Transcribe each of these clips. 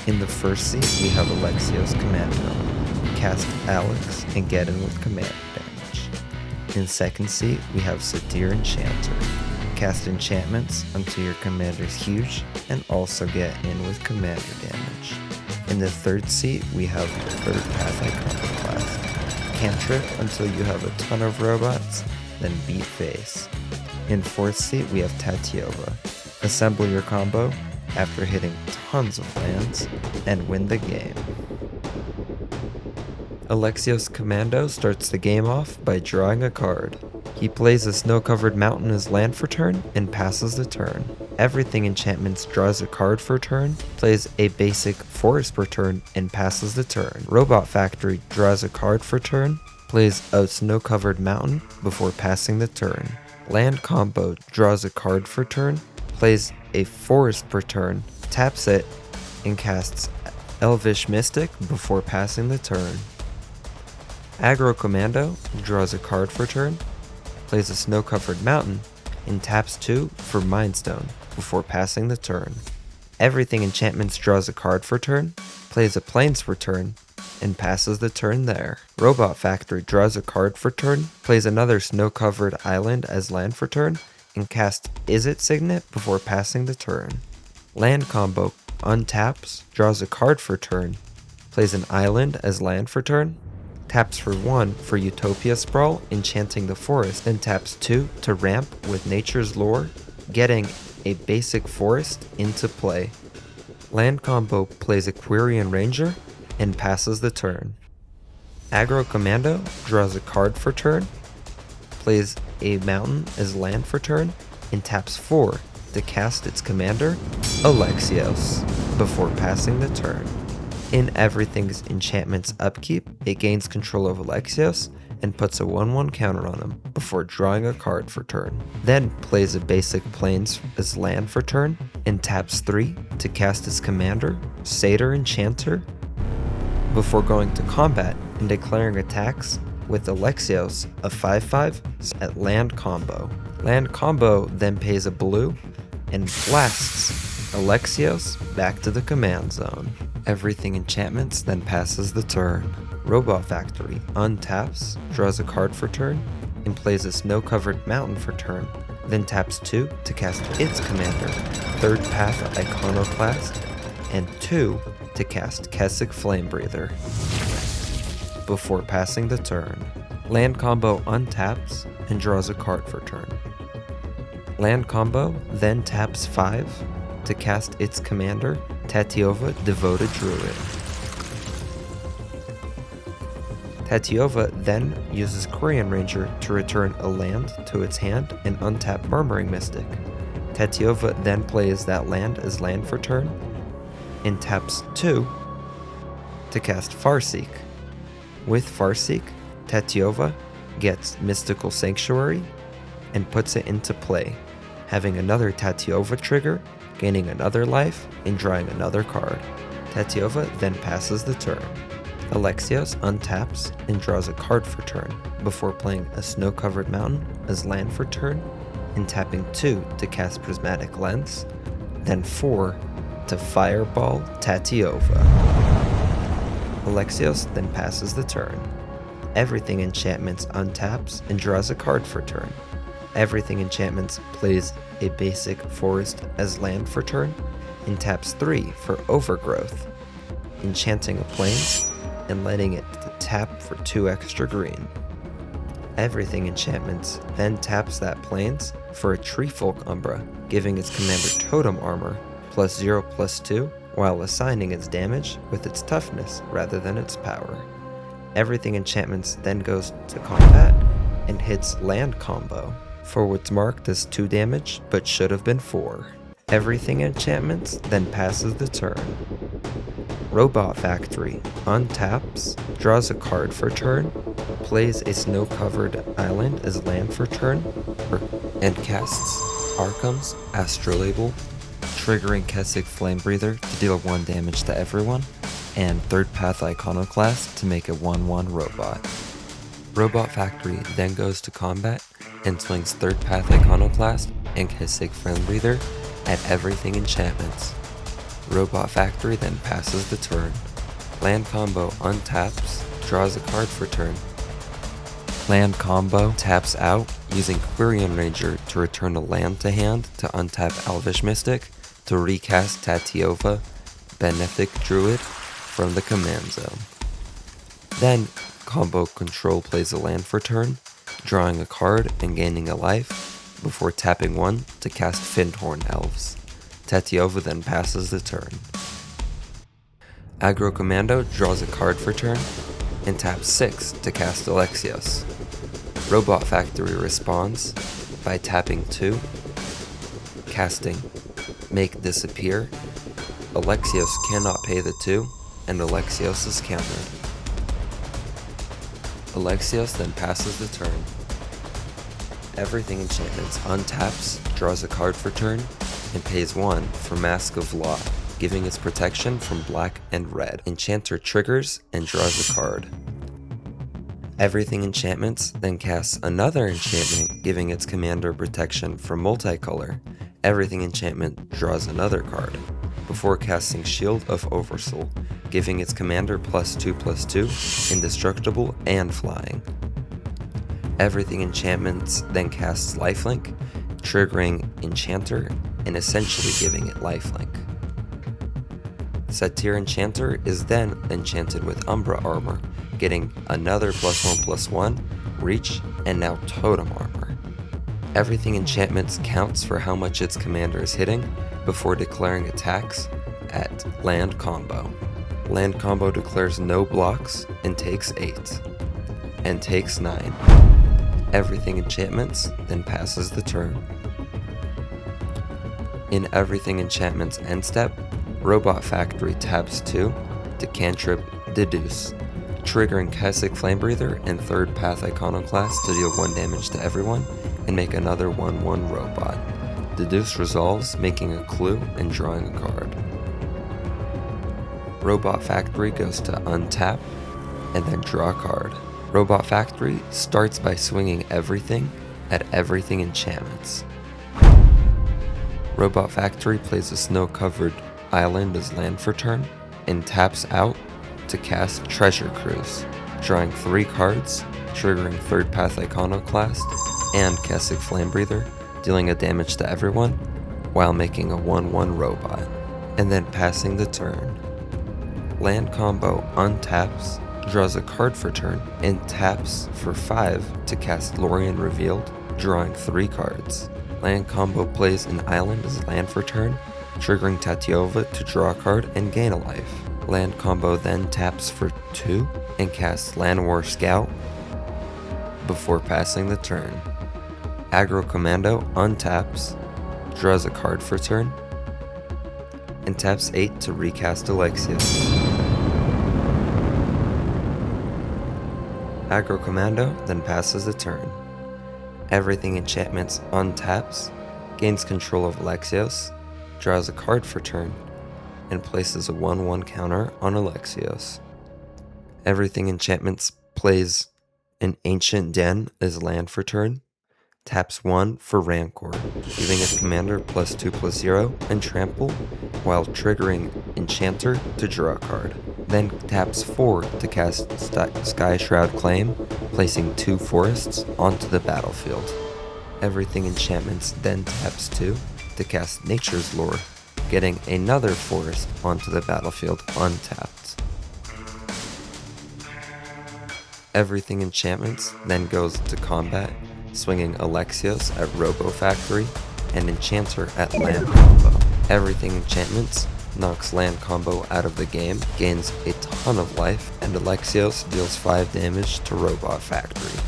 In the first seat, we have Alexios Commando. Cast Alex and get in with command damage. In second seat, we have Satry Enchanter. Cast enchantments until your commander is huge and also get in with commander damage. In the third seat, we have the third path Iconoclast. Cantrip until you have a ton of robots, then beat face. In fourth seat, we have Tatyova. Assemble your combo after hitting tons of lands and win the game. Alexios Commando starts the game off by drawing a card. He plays a snow-covered mountain as land for turn and passes the turn. Everything Enchantments draws a card for turn, plays a basic forest per turn, and passes the turn. Robot Factory draws a card for turn, plays a snow-covered mountain before passing the turn. Land Combo draws a card for turn, plays a forest per turn, taps it, and casts Elvish Mystic before passing the turn. Aggro Commando draws a card for turn, plays a snow-covered mountain, and taps 2 for Mind Stone before passing the turn. Everything Enchantments draws a card for turn, plays a Plains for turn, and passes the turn there. Robot Factory draws a card for turn, plays another snow-covered island as land for turn, and casts Izzet Signet before passing the turn. Land Combo untaps, draws a card for turn, plays an island as land for turn, taps for 1 for Utopia Sprawl, enchanting the forest, then taps 2 to ramp with Nature's Lore, getting a basic forest into play. Land Combo plays a Quirion Ranger and passes the turn. Aggro Commando draws a card for turn, plays a mountain as land for turn, and taps 4 to cast its commander, Alexios, before passing the turn. In everything's enchantment's upkeep, it gains control of Alexios and puts a 1/1 counter on him before drawing a card for turn. Then plays a basic Plains as land for turn and taps 3 to cast his commander, Satry Enchanter, before going to combat and declaring attacks with Alexios, a 5/5 at Land Combo. Land Combo then pays a blue and blasts Alexios back to the command zone. Everything Enchantments then passes the turn. Robot Factory untaps, draws a card for turn, and plays a snow-covered mountain for turn, then taps 2 to cast its commander, Third Path Iconoclast, and 2 to cast Kessig Flamebreather before passing the turn. Land Combo untaps and draws a card for turn. Land Combo then taps 5 to cast its commander, Tatyova Devoted Druid. Tatyova then uses Quirion Ranger to return a land to its hand and untap Murmuring Mystic. Tatyova then plays that land as land for turn and taps 2 to cast Farseek. With Farseek, Tatyova gets Mystical Sanctuary and puts it into play, having another Tatyova trigger, gaining another life, and drawing another card. Tatyova then passes the turn. Alexios untaps and draws a card for turn, before playing a snow-covered mountain as land for turn, and tapping 2 to cast Prismatic Lens, then 4 to Fireball Tatyova. Alexios then passes the turn. Everything Enchantments untaps and draws a card for turn. Everything Enchantments plays a basic forest as land for turn, and taps 3 for Overgrowth, enchanting a Plains and letting it tap for 2 extra green. Everything Enchantments then taps that Plains for a Treefolk Umbra, giving its commander Totem Armor +0/+2, while assigning its damage with its toughness rather than its power. Everything Enchantments then goes to combat and hits Land Combo for what's marked as 2 damage but should have been 4. Everything Enchantments then passes the turn. Robot Factory untaps, draws a card for turn, plays a snow-covered island as land for turn, and casts Arkham's Astrolabel, triggering Kessig Flamebreather to deal 1 damage to everyone, and Third Path Iconoclast to make a 1/1 robot. Robot Factory then goes to combat and swings Third Path Iconoclast and Kessig Flamebreather at everything Enchantments. Robot Factory then passes the turn. Land combo untaps, draws a card for turn. Land combo taps out, using Quirion Ranger to return a land to hand to untap Elvish Mystic to recast Tatiova, Benefic Druid, from the command zone. Then, combo control plays a land for turn, drawing a card and gaining a life, before tapping one to cast Findhorn Elves. Tatiova then passes the turn. Aggro Commando draws a card for turn, and taps 6 to cast Alexios. Robot Factory responds by tapping 2, casting Make Disappear. Alexios cannot pay the 2, and Alexios is countered. Alexios then passes the turn. Everything Enchantments untaps, draws a card for turn, and pays 1 for Mask of Law, giving its protection from black and red. Enchanter triggers and draws a card. Everything Enchantments then casts another enchantment, giving its commander protection from multicolor. Everything Enchantment draws another card, before casting Shield of Oversoul, giving its commander +2/+2, indestructible and flying. Everything Enchantments then casts Lifelink, triggering Enchanter and essentially giving it lifelink. Satry Enchanter is then enchanted with Umbra Armor, getting another +1/+1, reach, and now Totem Armor. Everything Enchantments counts for how much its commander is hitting before declaring attacks at Land Combo. Land Combo declares no blocks and takes 8, and takes 9. Everything Enchantments then passes the turn. In Everything Enchantments end step, Robot Factory taps 2 to cantrip Deduce, triggering Kessic Flamebreather and Third Path Iconoclast to deal 1 damage to everyone and make another 1/1 robot. Deduce resolves, making a clue and drawing a card. Robot Factory goes to untap and then draw a card. Robot Factory starts by swinging everything at Everything Enchantments. Robot Factory plays a snow-covered island as land for turn, and taps out to cast Treasure Cruise, drawing 3 cards, triggering Third Path Iconoclast and Kessic Flamebreather, dealing a damage to everyone, while making a 1/1 robot, and then passing the turn. Land Combo untaps, draws a card for turn, and taps for 5 to cast Lorien Revealed, drawing 3 cards. Land Combo plays an island as land for turn, triggering Tatiova to draw a card and gain a life. Land Combo then taps for 2 and casts Land War Scout before passing the turn. Aggro Commando untaps, draws a card for turn, and taps 8 to recast Alexios. Aggro Commando then passes the turn. Everything Enchantments untaps, gains control of Alexios, draws a card for turn, and places a 1/1 counter on Alexios. Everything Enchantments plays an Ancient Den as land for turn, taps 1 for Rancor, giving its commander +2/+0 and trample, while triggering Enchanter to draw a card. Then taps 4 to cast Sky Shroud Claim, placing 2 forests onto the battlefield. Everything Enchantments then taps 2 to cast Nature's Lore, getting another forest onto the battlefield untapped. Everything Enchantments then goes to combat, swinging Alexios at Robo Factory and Enchanter at Land Combo. Everything Enchantments knocks Land Combo out of the game, gains a ton of life, and Alexios deals 5 damage to Robot Factory.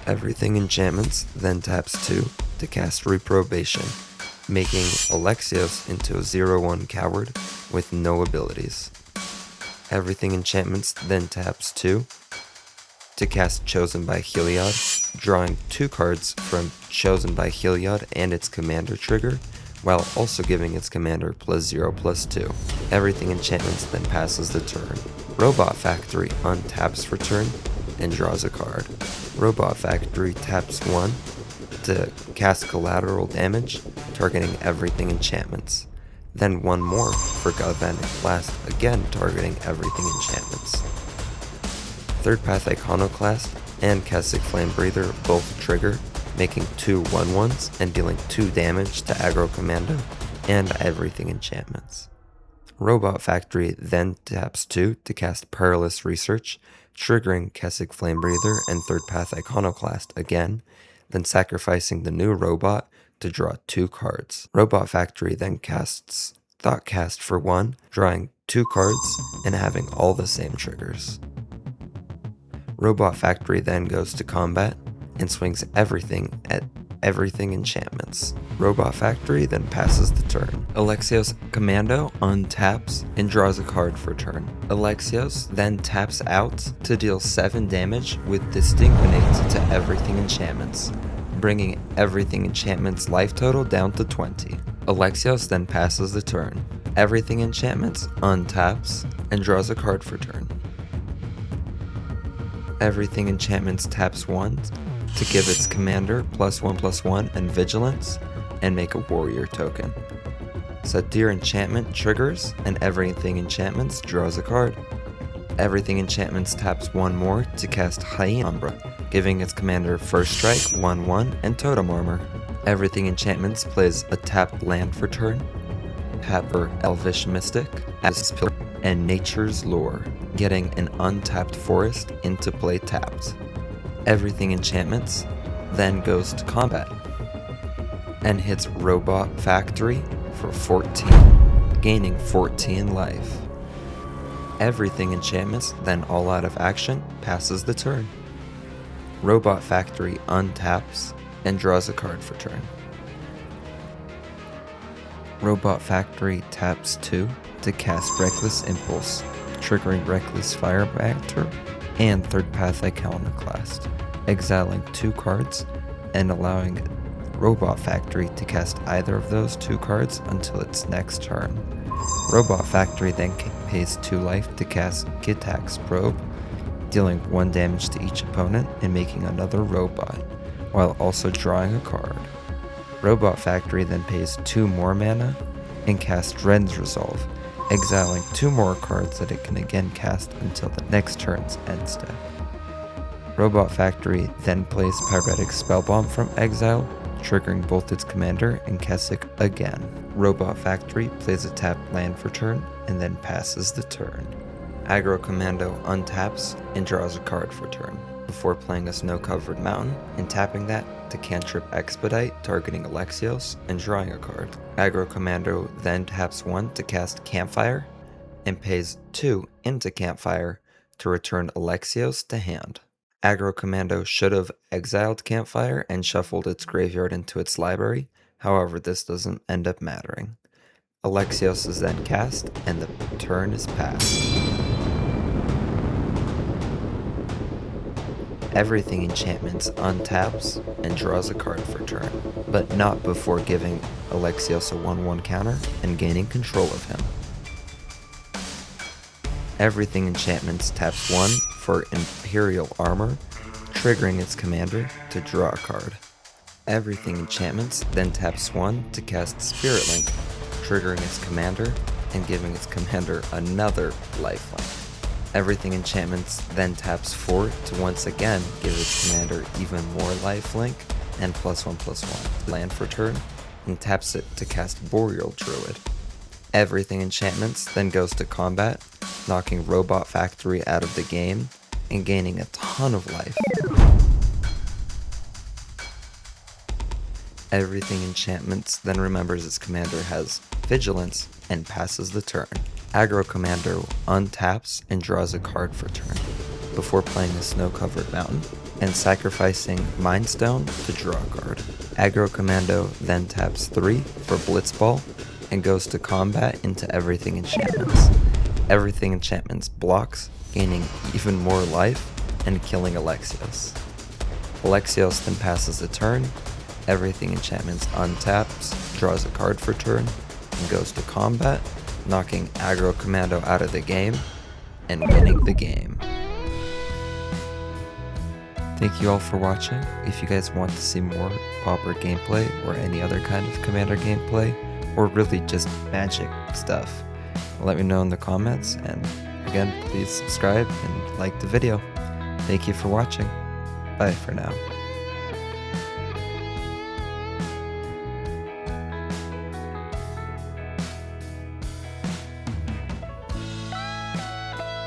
Everything Enchantments then taps 2 to cast Reprobation, making Alexios into a 0/1 coward with no abilities. Everything Enchantments then taps 2 to cast Chosen by Heliod, drawing 2 cards from Chosen by Heliod and its commander trigger, while also giving its commander +0/+2. Everything Enchantments then passes the turn. Robot Factory untaps for turn and draws a card. Robot Factory taps 1 to cast collateral damage, targeting Everything Enchantments. then one more for Galvanic Blast, again targeting everything enchantments. Third Path Iconoclast and Keswick Flame Breather both trigger, making 2 1/1s and dealing 2 damage to Aggro Commando and everything enchantments. Robot Factory then taps 2 to cast Perilous Research, triggering Keswick Flame Breather and Third Path Iconoclast again, then sacrificing the new robot to draw 2 cards. Robot Factory then casts Thoughtcast for 1, drawing 2 cards and having all the same triggers. Robot Factory then goes to combat and swings everything at everything enchantments. Robot Factory then passes the turn. Alexios Commando untaps and draws a card for turn. Alexios then taps out to deal 7 damage with Distinguinate to everything enchantments, bringing everything enchantments life total down to 20. Alexios then passes the turn. Everything enchantments untaps and draws a card for turn. Everything enchantments taps 1 to give its commander +1/+1 and vigilance and make a warrior token. Satry Enchantment triggers and everything enchantments draws a card. Everything enchantments taps 1 more to cast Hyena Umbra, giving its commander first strike 1/1 and totem armor. Everything enchantments plays a tapped land for turn, Pauper Elvish Mystic, and Nature's Lore, getting an untapped forest into play tapped. Everything enchantments then goes to combat and hits Robot Factory for 14, gaining 14 life. Everything enchantments then all out of action passes the turn. Robot Factory untaps and draws a card for turn. Robot Factory taps 2 to cast Reckless Impulse, triggering Reckless Firebacter and Third Path Iconoclast, exiling 2 cards and allowing Robot Factory to cast either of those 2 cards until its next turn. Robot Factory then pays 2 life to cast Gitak's Probe, dealing 1 damage to each opponent and making another robot, while also drawing a card. Robot Factory then pays 2 more mana and casts Dren's Resolve, exiling 2 more cards that it can again cast until the next turn's end step. Robot Factory then plays Pyretic Spellbomb from exile, triggering both its commander and Keswick again. Robot Factory plays a tapped land for turn and then passes the turn. Aggro Commando untaps and draws a card for turn, before playing a snow-covered mountain and tapping that to cantrip Expedite, targeting Alexios and drawing a card. Aggro Commando then taps 1 to cast Campfire and pays 2 into Campfire to return Alexios to hand. Aggro Commando should have exiled Campfire and shuffled its graveyard into its library, however this doesn't end up mattering. Alexios is then cast and the turn is passed. Everything enchantments untaps and draws a card for turn, but not before giving Alexios a 1/1 counter and gaining control of him. Everything enchantments taps 1 for Imperial Armor, triggering its commander to draw a card. Everything enchantments then taps 1 to cast Spirit Link, triggering its commander and giving its commander another lifelink. Everything enchantments then taps 4 to once again give its commander even more lifelink and +1/+1 land for turn, and taps it to cast Boreal Druid. Everything enchantments then goes to combat, knocking Robot Factory out of the game and gaining a ton of life. Everything enchantments then remembers its commander has Vigilance and passes the turn. Aggro Commando untaps and draws a card for turn, before playing a snow-covered mountain and sacrificing Mindstone to draw a card. Aggro Commando then taps 3 for Blitzball and goes to combat into Everything Enchantments. Everything Enchantments blocks, gaining even more life and killing Alexios. Alexios then passes the turn. Everything Enchantments untaps, draws a card for turn, and goes to combat, knocking Aggro Commando out of the game and winning the game. Thank you all for watching. If you guys want to see more Pauper gameplay or any other kind of Commander gameplay, or really just magic stuff? Let me know in the comments, and again, please subscribe and like the video. Thank you for watching. Bye for now.